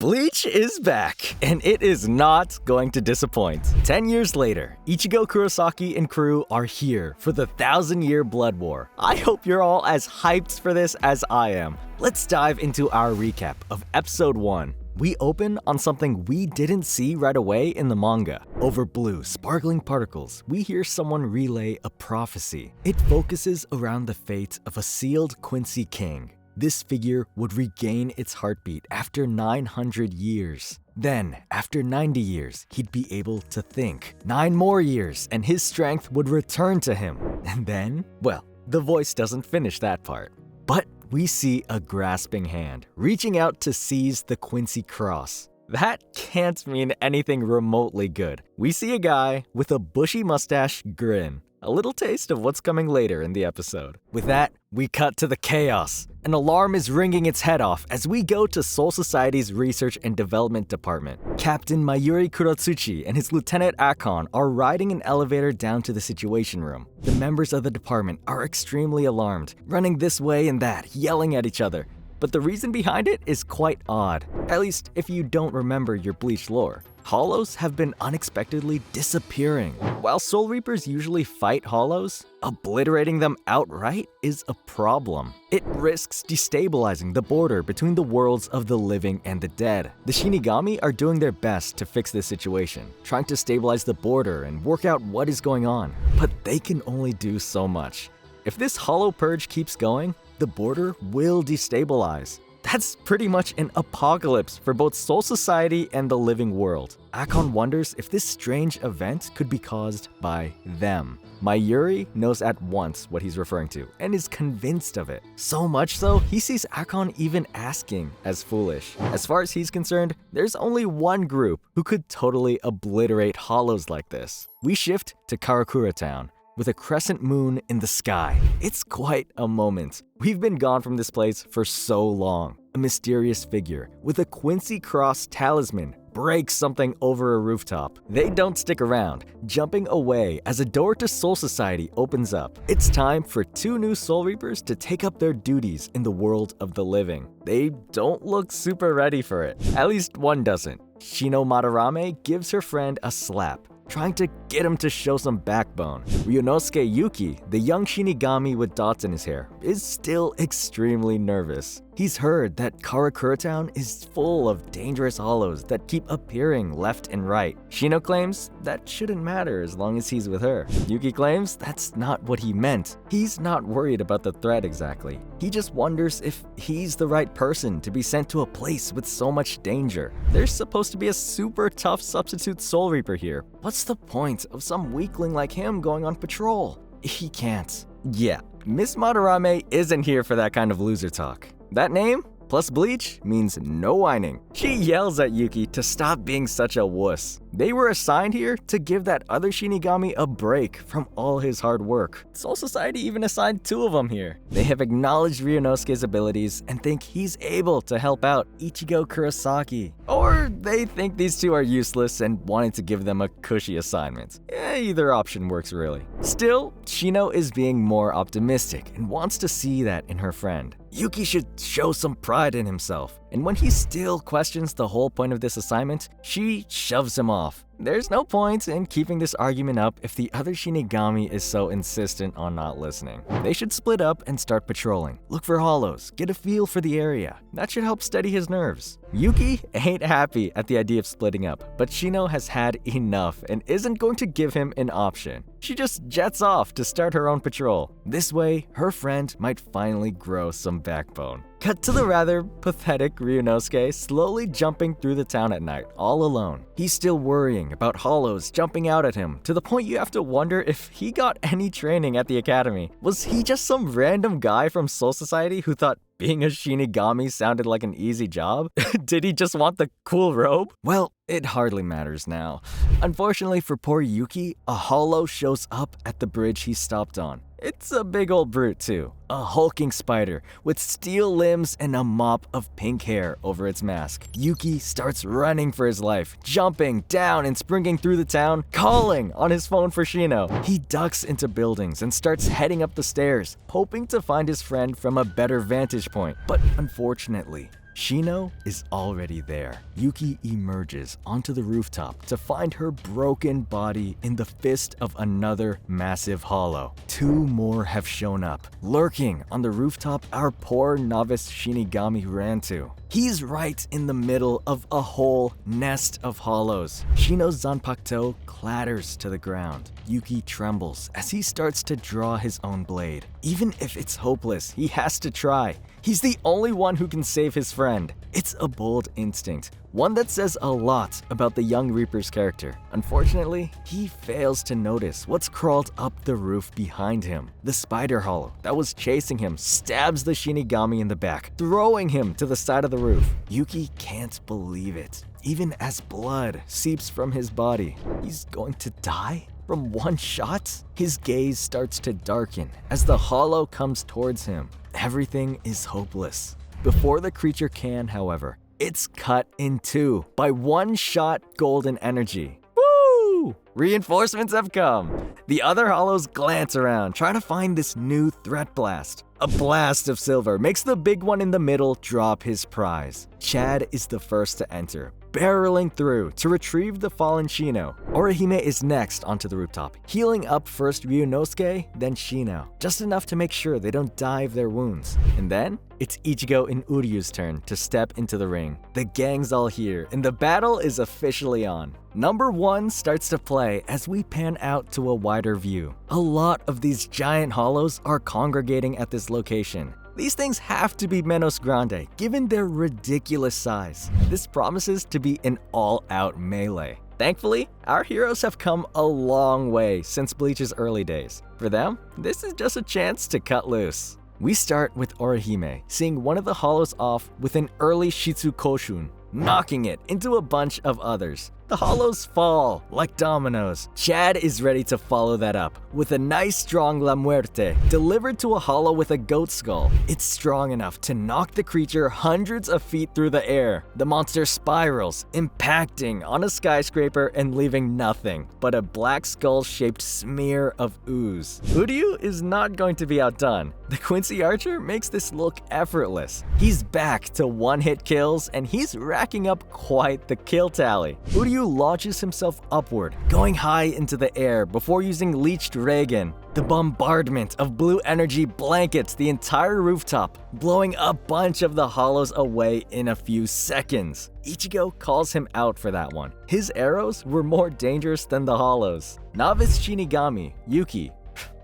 Bleach is back, and it is not going to disappoint. 10 years later, Ichigo Kurosaki and crew are here for the 1,000-year Blood War. I hope you're all as hyped for this as I am. Let's dive into our recap of Episode 1. We open on something we didn't see right away in the manga. Over blue, sparkling particles, we hear someone relay a prophecy. It focuses around the fate of a sealed Quincy King. This figure would regain its heartbeat after 900 years. Then, after 90 years, he'd be able to think. 9 more years, and his strength would return to him. And then, well, the voice doesn't finish that part. But we see a grasping hand, reaching out to seize the Quincy Cross. That can't mean anything remotely good. We see a guy with a bushy mustache grin. A little taste of what's coming later in the episode. With that, we cut to the chaos. An alarm is ringing its head off as we go to Soul Society's Research and Development Department. Captain Mayuri Kurotsuchi and his Lieutenant Akon are riding an elevator down to the Situation Room. The members of the department are extremely alarmed, running this way and that, yelling at each other. But the reason behind it is quite odd, at least if you don't remember your Bleach lore. Hollows have been unexpectedly disappearing. While Soul Reapers usually fight Hollows, obliterating them outright is a problem. It risks destabilizing the border between the worlds of the living and the dead. The Shinigami are doing their best to fix this situation, trying to stabilize the border and work out what is going on. But they can only do so much. If this Hollow Purge keeps going, the border will destabilize. That's pretty much an apocalypse for both Soul Society and the living world. Akon wonders if this strange event could be caused by them. Mayuri knows at once what he's referring to and is convinced of it. So much so, he sees Akon even asking as foolish. As far as he's concerned, there's only one group who could totally obliterate Hollows like this. We shift to Karakura Town. With a crescent moon in the sky. It's quite a moment. We've been gone from this place for so long. A mysterious figure with a Quincy Cross talisman breaks something over a rooftop. They don't stick around, jumping away as a door to Soul Society opens up. It's time for 2 new Soul Reapers to take up their duties in the world of the living. They don't look super ready for it. At least one doesn't. Shino Madarame gives her friend a slap, trying to get him to show some backbone. Ryunosuke Yuki, the young Shinigami with dots in his hair, is still extremely nervous. He's heard that Karakura Town is full of dangerous hollows that keep appearing left and right. Shino claims that shouldn't matter as long as he's with her. Yuki claims that's not what he meant. He's not worried about the threat exactly. He just wonders if he's the right person to be sent to a place with so much danger. There's supposed to be a super tough substitute Soul Reaper here. What's the point of some weakling like him going on patrol? He can't. Yeah, Miss Madarame isn't here for that kind of loser talk. That name, plus Bleach, means no whining. She yells at Yuki to stop being such a wuss. They were assigned here to give that other Shinigami a break from all his hard work. Soul Society even assigned 2 of them here. They have acknowledged Ryunosuke's abilities and think he's able to help out Ichigo Kurosaki. Or they think these 2 are useless and wanted to give them a cushy assignment. Either option works really. Still, Shino is being more optimistic and wants to see that in her friend. Yuki should show some pride in himself. And when he still questions the whole point of this assignment, she shoves him off. There's no point in keeping this argument up if the other Shinigami is so insistent on not listening. They should split up and start patrolling. Look for hollows, get a feel for the area. That should help steady his nerves. Yuki ain't happy at the idea of splitting up, but Shino has had enough and isn't going to give him an option. She just jets off to start her own patrol. This way, her friend might finally grow some backbone. Cut to the rather pathetic Ryunosuke slowly jumping through the town at night, all alone. He's still worrying about hollows jumping out at him, to the point you have to wonder if he got any training at the academy. Was he just some random guy from Soul Society who thought being a Shinigami sounded like an easy job? Did he just want the cool robe? Well, it hardly matters now. Unfortunately for poor Yuki, a hollow shows up at the bridge he stopped on. It's a big old brute too. A hulking spider with steel limbs and a mop of pink hair over its mask. Yuki starts running for his life, jumping down and springing through the town, calling on his phone for Shino. He ducks into buildings and starts heading up the stairs, hoping to find his friend from a better vantage point. But unfortunately, Shino is already there. Yuki emerges onto the rooftop to find her broken body in the fist of another massive hollow. Two more have shown up. Lurking on the rooftop, our poor novice Shinigami ran to. He's right in the middle of a whole nest of hollows. Shino's Zanpakuto clatters to the ground. Yuki trembles as he starts to draw his own blade. Even if it's hopeless, he has to try. He's the only one who can save his friend. It's a bold instinct, one that says a lot about the young Reaper's character. Unfortunately, he fails to notice what's crawled up the roof behind him. The spider hollow that was chasing him stabs the Shinigami in the back, throwing him to the side of the roof. Yuki can't believe it. Even as blood seeps from his body, he's going to die? From one shot? His gaze starts to darken as the hollow comes towards him. Everything is hopeless. Before the creature can, however, it's cut in two by one-shot golden energy. Woo! Reinforcements have come. The other hollows glance around, trying to find this new threat blast. A blast of silver makes the big one in the middle drop his prize. Chad is the first to enter, barreling through to retrieve the fallen Shino. Orihime is next onto the rooftop, healing up first Ryunosuke, then Shino, just enough to make sure they don't die of their wounds. And then, it's Ichigo and Uryu's turn to step into the ring. The gang's all here, and the battle is officially on. Number 1 starts to play as we pan out to a wider view. A lot of these giant hollows are congregating at this location. These things have to be Menos Grande, given their ridiculous size. This promises to be an all-out melee. Thankfully, our heroes have come a long way since Bleach's early days. For them, this is just a chance to cut loose. We start with Orihime, seeing one of the hollows off with an early Shitsukoshun, knocking it into a bunch of others. The hollows fall like dominoes. Chad is ready to follow that up with a nice strong La Muerte delivered to a hollow with a goat skull. It's strong enough to knock the creature hundreds of feet through the air. The monster spirals, impacting on a skyscraper and leaving nothing but a black skull-shaped smear of ooze. Uryu is not going to be outdone. The Quincy Archer makes this look effortless. He's back to one-hit kills and he's racking up quite the kill tally. Uryu launches himself upward, going high into the air before using Leeched Reagan. The bombardment of blue energy blankets the entire rooftop, blowing a bunch of the hollows away in a few seconds. Ichigo calls him out for that one. His arrows were more dangerous than the hollows. Novice Shinigami, Yuki,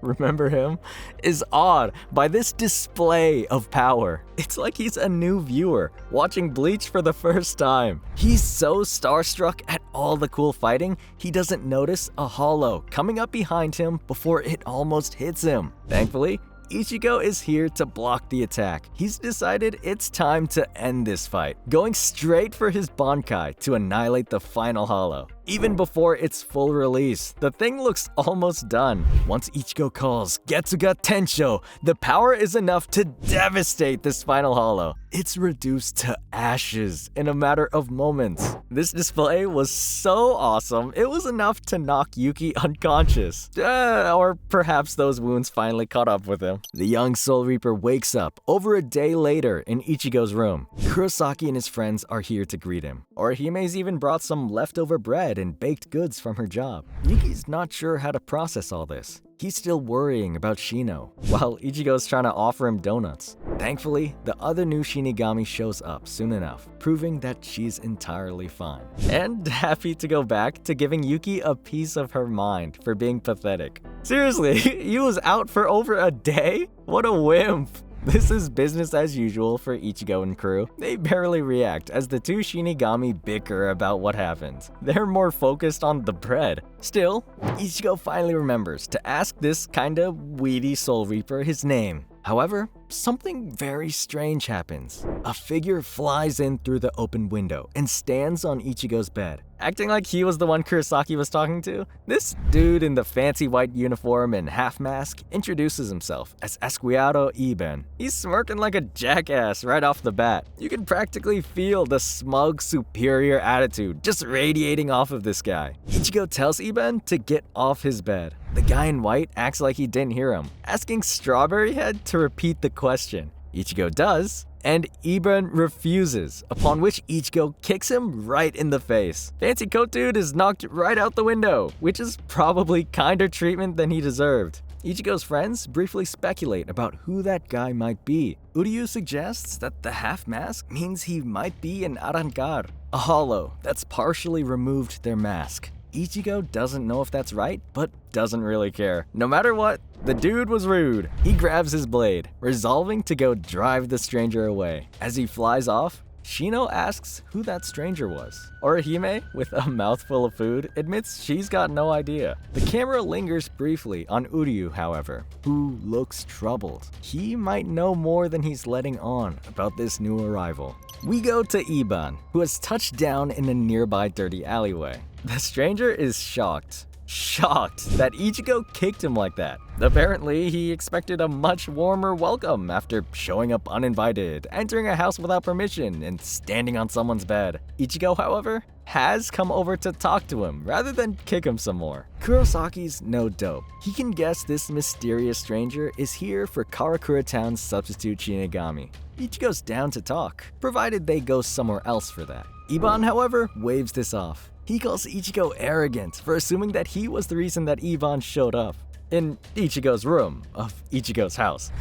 remember him, is awed by this display of power. It's like he's a new viewer watching Bleach for the first time. He's so starstruck at all the cool fighting, he doesn't notice a hollow coming up behind him before it almost hits him. Thankfully, Ichigo is here to block the attack. He's decided it's time to end this fight, going straight for his Bankai to annihilate the final hollow. Even before its full release, the thing looks almost done. Once Ichigo calls Getsuga Tensho, the power is enough to devastate this final hollow. It's reduced to ashes in a matter of moments. This display was so awesome, it was enough to knock Yuki unconscious. Or perhaps those wounds finally caught up with him. The young Soul Reaper wakes up over a day later in Ichigo's room. Kurosaki and his friends are here to greet him. Orihime's even brought some leftover bread and baked goods from her job. Yuki's not sure how to process all this. He's still worrying about Shino, while Ichigo's trying to offer him donuts. Thankfully, the other new Shinigami shows up soon enough, proving that she's entirely fine. And happy to go back to giving Yuki a piece of her mind for being pathetic. Seriously, he was out for over a day? What a wimp! This is business as usual for Ichigo and crew. They barely react as the two Shinigami bicker about what happened. They're more focused on the bread. Still, Ichigo finally remembers to ask this kinda weedy Soul Reaper his name. However, something very strange happens. A figure flies in through the open window and stands on Ichigo's bed. Acting like he was the one Kurosaki was talking to, this dude in the fancy white uniform and half mask introduces himself as Esquiado Ebon. He's smirking like a jackass right off the bat. You can practically feel the smug, superior attitude just radiating off of this guy. Ichigo tells Ebon to get off his bed. The guy in white acts like he didn't hear him, asking Strawberry Head to repeat the question. Ichigo does, and Ebon refuses, upon which Ichigo kicks him right in the face. Fancy Coat Dude is knocked right out the window, which is probably kinder treatment than he deserved. Ichigo's friends briefly speculate about who that guy might be. Uryu suggests that the half mask means he might be an Arrancar, a hollow that's partially removed their mask. Ichigo doesn't know if that's right, but doesn't really care. No matter what, the dude was rude. He grabs his blade, resolving to go drive the stranger away. As he flies off, Shino asks who that stranger was. Orihime, with a mouthful of food, admits she's got no idea. The camera lingers briefly on Uryu, however, who looks troubled. He might know more than he's letting on about this new arrival. We go to Ebon, who has touched down in a nearby dirty alleyway. The stranger is shocked that Ichigo kicked him like that. Apparently, he expected a much warmer welcome after showing up uninvited, entering a house without permission, and standing on someone's bed. Ichigo, however, has come over to talk to him rather than kick him some more. Kurosaki's no dope. He can guess this mysterious stranger is here for Karakura Town's substitute Shinigami. Ichigo's down to talk, provided they go somewhere else for that. Ebon, however, waves this off. He calls Ichigo arrogant for assuming that he was the reason that Ebon showed up in Ichigo's room of Ichigo's house.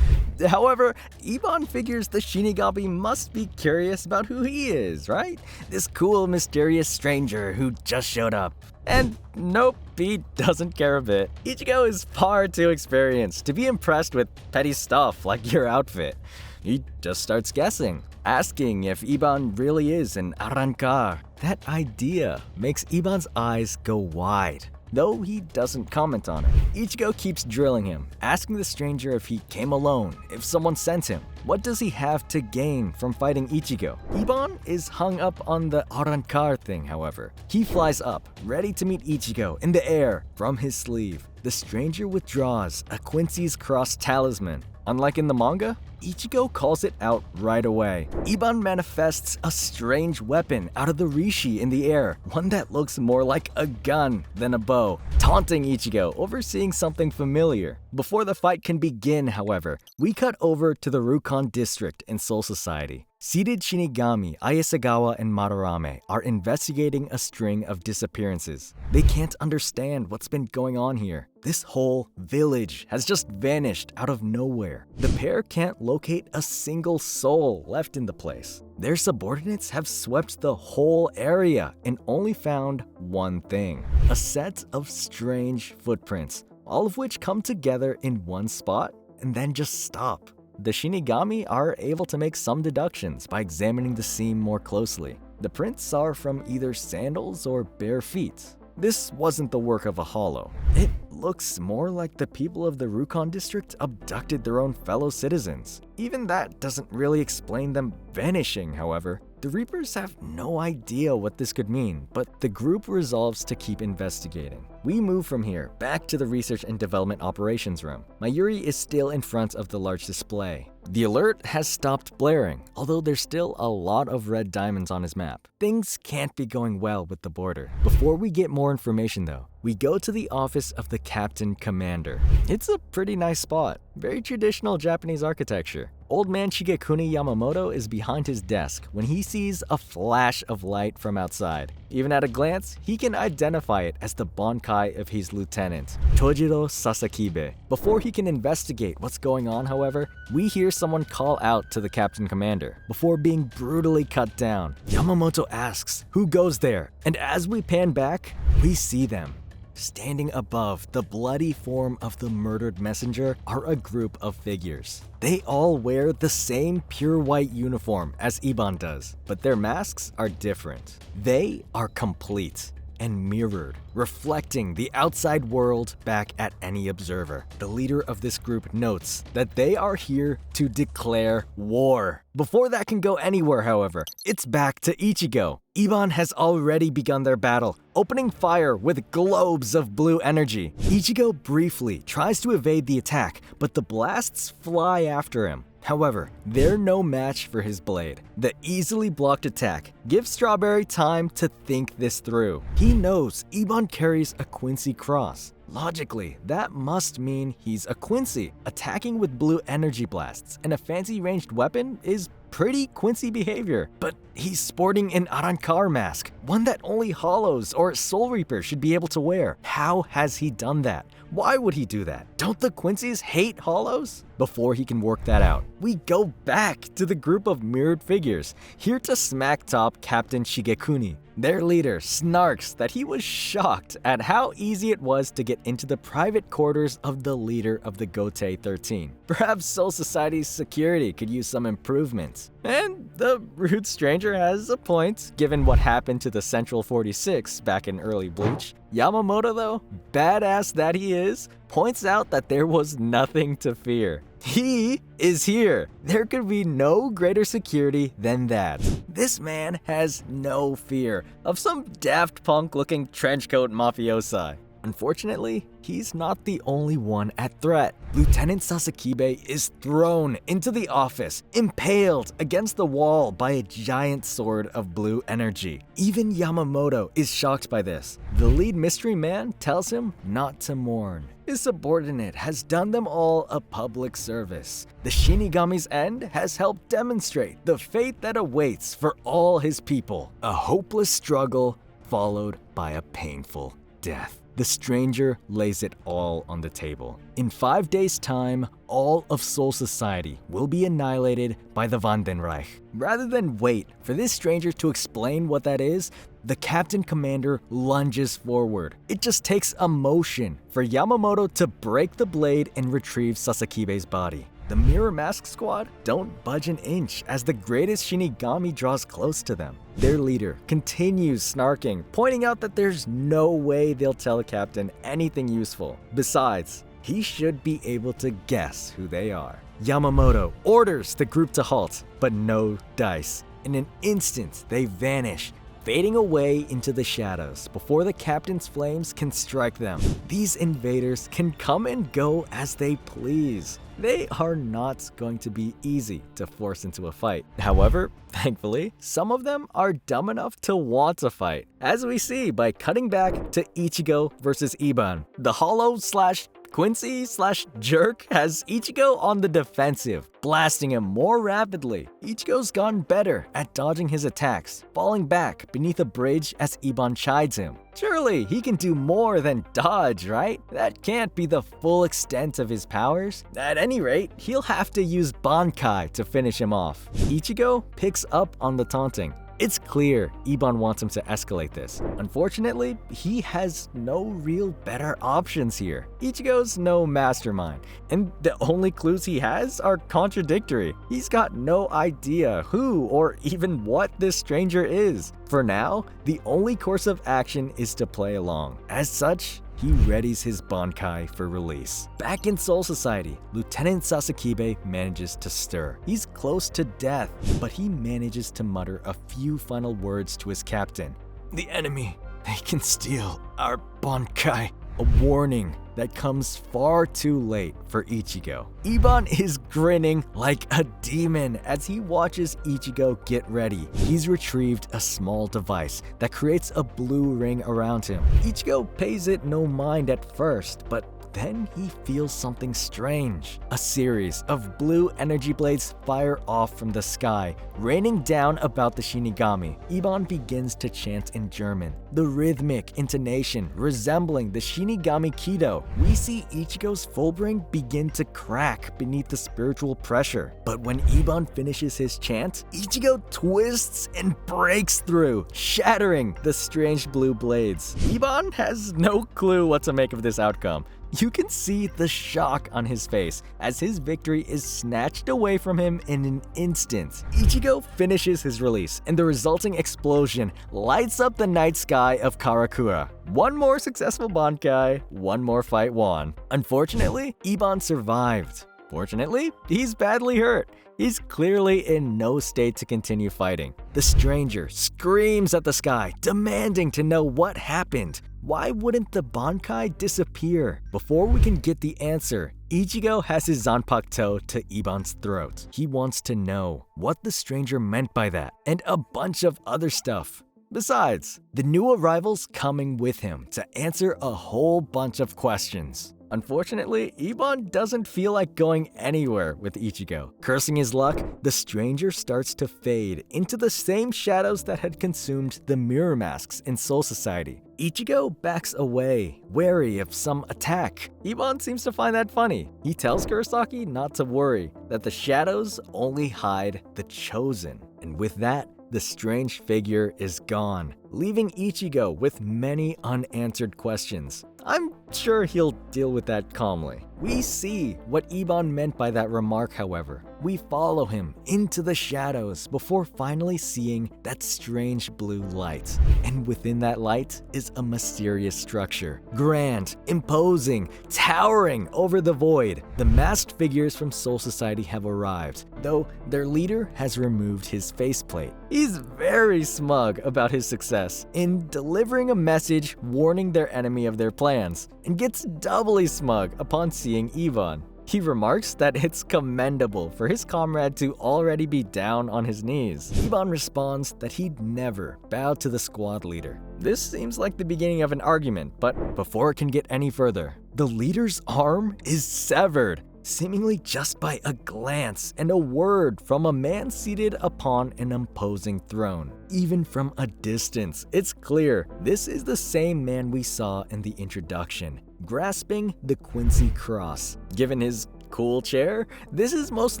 However, Ebon figures the Shinigami must be curious about who he is, right? This cool, mysterious stranger who just showed up. And nope, he doesn't care a bit. Ichigo is far too experienced to be impressed with petty stuff like your outfit. He just starts guessing, asking if Ebon really is an Arrancar. That idea makes Ebon's eyes go wide, though he doesn't comment on it. Ichigo keeps drilling him, asking the stranger if he came alone, if someone sent him. What does he have to gain from fighting Ichigo? Ebon is hung up on the Arrancar thing, however. He flies up, ready to meet Ichigo in the air. From his sleeve, the stranger withdraws a Quincy's Cross talisman. Unlike in the manga, Ichigo calls it out right away. Ebon manifests a strange weapon out of the rishi in the air, one that looks more like a gun than a bow, taunting Ichigo over seeing something familiar. Before the fight can begin, however, we cut over to the Rookon District in Soul Society. Seated Shinigami, Ayasagawa and Madarame are investigating a string of disappearances. They can't understand what's been going on here. This whole village has just vanished out of nowhere. The pair can't locate a single soul left in the place. Their subordinates have swept the whole area and only found one thing: a set of strange footprints, all of which come together in one spot and then just stop. The Shinigami are able to make some deductions by examining the seam more closely. The prints are from either sandals or bare feet. This wasn't the work of a hollow. It looks more like the people of the Rookon District abducted their own fellow citizens. Even that doesn't really explain them vanishing, however. The Reapers have no idea what this could mean, but the group resolves to keep investigating. We move from here back to the Research and Development Operations room. Mayuri is still in front of the large display. The alert has stopped blaring, although there's still a lot of red diamonds on his map. Things can't be going well with the border. Before we get more information though, we go to the office of the Captain Commander. It's a pretty nice spot, very traditional Japanese architecture. Old man Shigekuni Yamamoto is behind his desk when he sees a flash of light from outside. Even at a glance, he can identify it as the Bankai of his lieutenant, Tojiro Sasakibe. Before he can investigate what's going on, however, we hear someone call out to the Captain Commander before being brutally cut down. Yamamoto asks who goes there, and as we pan back, we see them. Standing above the bloody form of the murdered messenger are a group of figures. They all wear the same pure white uniform as Ebon does, but their masks are different. They are complete and mirrored, reflecting the outside world back at any observer. The leader of this group notes that they are here to declare war. Before that can go anywhere, however, it's back to Ichigo. Ebon has already begun their battle, opening fire with globes of blue energy. Ichigo briefly tries to evade the attack, but the blasts fly after him. However, they're no match for his blade. The easily blocked attack gives Strawberry time to think this through. He knows Ebon carries a Quincy cross. Logically, that must mean he's a Quincy. Attacking with blue energy blasts and a fancy ranged weapon is Pretty Quincy behavior, but he's sporting an Arankar mask, one that only Hollows or Soul Reapers should be able to wear. How has he done that? Why would he do that? Don't the Quincy's hate Hollows? Before he can work that out, we go back to the group of mirrored figures, here to smack top Captain Shigekuni. Their leader snarks that he was shocked at how easy it was to get into the private quarters of the leader of the Gotei 13. Perhaps Soul Society's security could use some improvements. And the rude stranger has a point, given what happened to the Central 46 back in early Bleach. Yamamoto, though, badass that he is, points out that there was nothing to fear. He is here. There could be no greater security than that. This man has no fear of some Daft Punk looking trenchcoat mafiosi. Unfortunately, he's not the only one at threat. Lieutenant Sasakibe is thrown into the office, impaled against the wall by a giant sword of blue energy. Even Yamamoto is shocked by this. The lead mystery man tells him not to mourn. His subordinate has done them all a public service. The Shinigami's end has helped demonstrate the fate that awaits for all his people. A hopeless struggle followed by a painful death. The stranger lays it all on the table. In 5 days' time, all of Soul Society will be annihilated by the Vandenreich. Rather than wait for this stranger to explain what that is, the Captain Commander lunges forward. It just takes a motion for Yamamoto to break the blade and retrieve Sasakibe's body. The Mirror Mask Squad don't budge an inch as the greatest Shinigami draws close to them. Their leader continues snarking, pointing out that there's no way they'll tell the captain anything useful. Besides, he should be able to guess who they are. Yamamoto orders the group to halt, but no dice. In an instant, they vanish, fading away into the shadows before the captain's flames can strike them. These invaders can come and go as they please. They are not going to be easy to force into a fight. However, thankfully, some of them are dumb enough to want to fight, as we see by cutting back to Ichigo versus Ebon. The Hollow/Quincy/Jerk has Ichigo on the defensive, blasting him more rapidly. Ichigo's gotten better at dodging his attacks, falling back beneath a bridge as Ebon chides him. Surely he can do more than dodge, right? That can't be the full extent of his powers. At any rate, he'll have to use Bankai to finish him off. Ichigo picks up on the taunting. It's clear Ebon wants him to escalate this. Unfortunately, he has no real better options here. Ichigo's no mastermind, and the only clues he has are contradictory. He's got no idea who or even what this stranger is. For now, the only course of action is to play along. As such, he readies his Bankai for release. Back in Soul Society, Lieutenant Sasakibe manages to stir. He's close to death, but he manages to mutter a few final words to his captain. "The enemy, they can steal our Bankai." A warning that comes far too late for Ichigo. Ebon is grinning like a demon as he watches Ichigo get ready. He's retrieved a small device that creates a blue ring around him. Ichigo pays it no mind at first, but then he feels something strange. A series of blue energy blades fire off from the sky, raining down about the Shinigami. Ebon begins to chant in German, the rhythmic intonation resembling the Shinigami Kido. We see Ichigo's Fullbring begin to crack beneath the spiritual pressure. But when Ebon finishes his chant, Ichigo twists and breaks through, shattering the strange blue blades. Ebon has no clue what to make of this outcome. You can see the shock on his face as his victory is snatched away from him in an instant. Ichigo finishes his release, and the resulting explosion lights up the night sky of Karakura. One more successful Bankai, one more fight won. Unfortunately, Ebon survived. Fortunately, he's badly hurt. He's clearly in no state to continue fighting. The stranger screams at the sky, demanding to know what happened. Why wouldn't the Bankai disappear? Before we can get the answer, Ichigo has his Zanpakuto to Ebon's throat. He wants to know what the stranger meant by that, and a bunch of other stuff. Besides, the new arrival's coming with him to answer a whole bunch of questions. Unfortunately, Ebon doesn't feel like going anywhere with Ichigo. Cursing his luck, the stranger starts to fade into the same shadows that had consumed the mirror masks in Soul Society. Ichigo backs away, wary of some attack. Ebon seems to find that funny. He tells Kurosaki not to worry, that the shadows only hide the chosen. And with that, the strange figure is gone, leaving Ichigo with many unanswered questions. I'm sure he'll deal with that calmly. We see what Ebon meant by that remark, however. We follow him into the shadows before finally seeing that strange blue light. And within that light is a mysterious structure. Grand, imposing, towering over the void. The masked figures from Soul Society have arrived, though their leader has removed his faceplate. He's very smug about his success in delivering a message warning their enemy of their plans, and gets doubly smug upon seeing Ebon. He remarks that it's commendable for his comrade to already be down on his knees. Ebon responds that he'd never bow to the squad leader. This seems like the beginning of an argument, but before it can get any further, the leader's arm is severed, seemingly just by a glance and a word from a man seated upon an imposing throne. Even from a distance, it's clear this is the same man we saw in the introduction, grasping the Quincy cross. Given his cool chair, this is most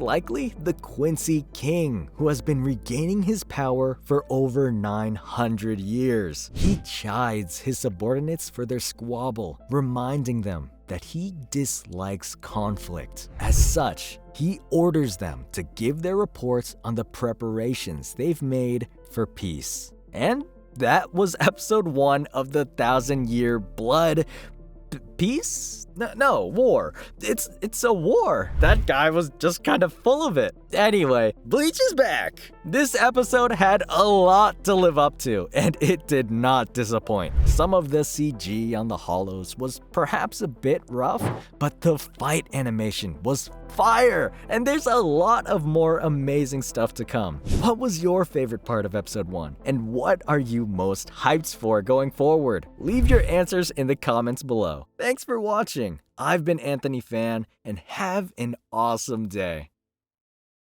likely the Quincy King, who has been regaining his power for over 900 years. He chides his subordinates for their squabble, reminding them that he dislikes conflict. As such, he orders them to give their reports on the preparations they've made for peace. And that was episode 1 of the 1,000-year blood peace? No, war. It's a war. That guy was just kind of full of it. Anyway, Bleach is back. This episode had a lot to live up to, and it did not disappoint. Some of the CG on the hollows was perhaps a bit rough, but the fight animation was fire, and there's a lot of more amazing stuff to come. What was your favorite part of episode 1, and what are you most hyped for going forward? Leave your answers in the comments below. Thanks for watching. I've been Anthony Fan, and have an awesome day.